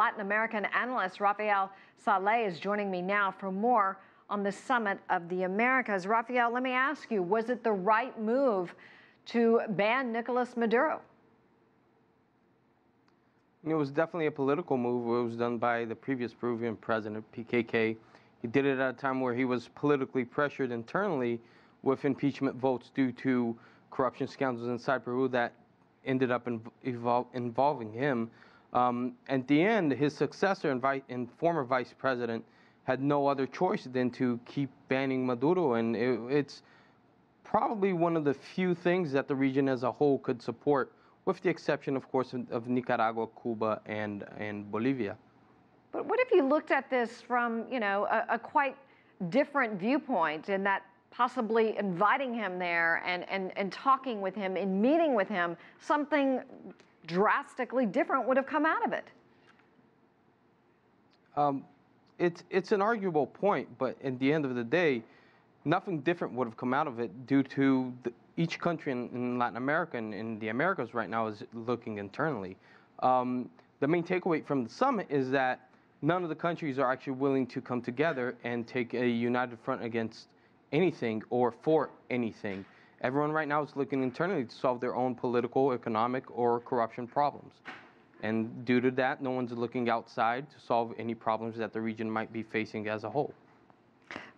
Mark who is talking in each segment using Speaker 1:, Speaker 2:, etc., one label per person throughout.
Speaker 1: Latin American analyst Rafael Salies is joining me now for more on the Summit of the Americas. Rafael, let me ask you, was it the right move to ban Nicolas Maduro?
Speaker 2: It was definitely a political move. It was done by the previous Peruvian president, PKK. He did it at a time where he was politically pressured internally with impeachment votes due to corruption scandals inside Peru that ended up involving him. At the end, his successor and former vice president had no other choice than to keep banning Maduro, and it's probably one of the few things that the region as a whole could support, with the exception, of course, of Nicaragua, Cuba, and Bolivia.
Speaker 1: But what if you looked at this from, a quite different viewpoint, in that possibly inviting him there and talking with him and meeting with him, something drastically different would have come out of it?
Speaker 2: It's an arguable point, but at the end of the day, nothing different would have come out of it due to each country in Latin America and in the Americas right now is looking internally. The main takeaway from the summit is that none of the countries are actually willing to come together and take a united front against anything or for anything. Everyone right now is looking internally to solve their own political, economic, or corruption problems. And due to that, no one's looking outside to solve any problems that the region might be facing as a whole.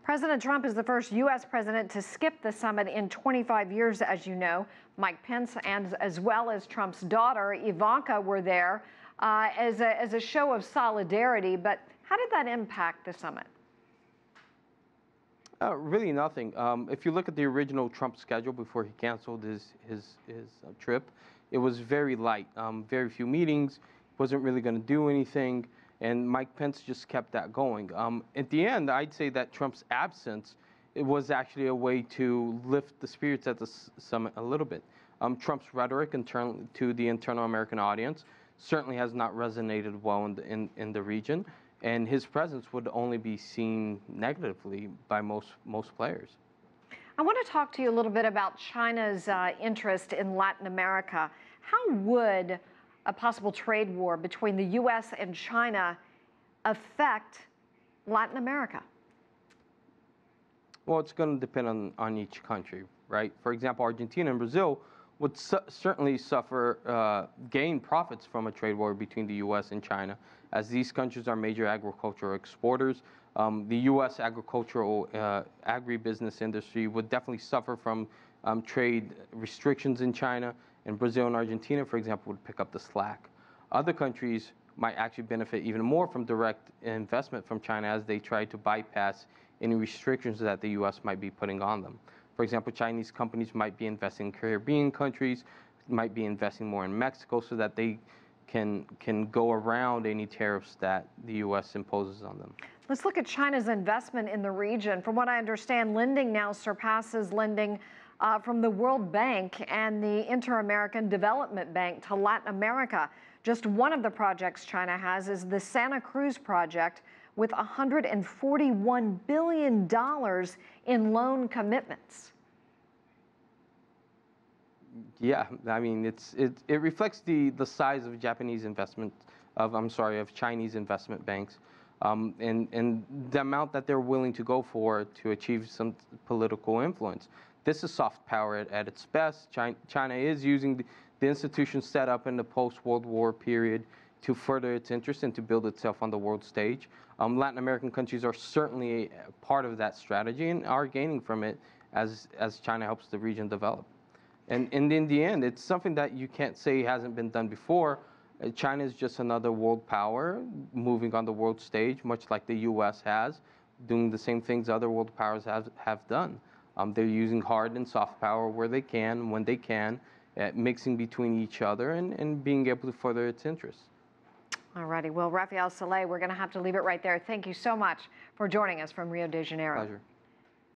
Speaker 1: President Trump is the first U.S. president to skip the summit in 25 years, as you know. Mike Pence and as well as Trump's daughter, Ivanka, were there as a show of solidarity. But how did that impact the summit?
Speaker 2: Really nothing. If you look at the original Trump schedule before he canceled his trip, it was very light, very few meetings, wasn't really going to do anything, and Mike Pence just kept that going. At the end, I'd say that Trump's absence, it was actually a way to lift the spirits at the summit a little bit. Trump's rhetoric to the internal American audience certainly has not resonated well in the region, and his presence would only be seen negatively by most players.
Speaker 1: I want to talk to you a little bit about China's interest in Latin America. How would a possible trade war between the U.S. and China affect Latin America?
Speaker 2: Well, it's going to depend on each country, right? For example, Argentina and Brazil would certainly gain profits from a trade war between the U.S. and China, as these countries are major agricultural exporters. The U.S. agricultural agribusiness industry would definitely suffer from trade restrictions in China, and Brazil and Argentina, for example, would pick up the slack. Other countries might actually benefit even more from direct investment from China as they try to bypass any restrictions that the U.S. might be putting on them. For example, Chinese companies might be investing in Caribbean countries, might be investing more in Mexico so that they can go around any tariffs that the U.S. imposes on them.
Speaker 1: Let's look at China's investment in the region. From what I understand, lending now surpasses lending from the World Bank and the Inter-American Development Bank to Latin America. Just one of the projects China has is the Santa Cruz project, with $141 billion in loan commitments.
Speaker 2: Yeah, I mean, it reflects the size of Chinese investment banks, and the amount that they're willing to go for to achieve some political influence. This is soft power at its best. China is using the institutions set up in the post-World War period to further its interest and to build itself on the world stage. Latin American countries are certainly part of that strategy and are gaining from it as China helps the region develop. And in the end, it's something that you can't say hasn't been done before. China is just another world power moving on the world stage, much like the U.S. has, doing the same things other world powers have done. They're using hard and soft power where they can, when they can, mixing between each other and being able to further its interests.
Speaker 1: All righty. Well, Rafael Salies, we're going to have to leave it right there. Thank you so much for joining us from Rio de Janeiro.
Speaker 2: Pleasure.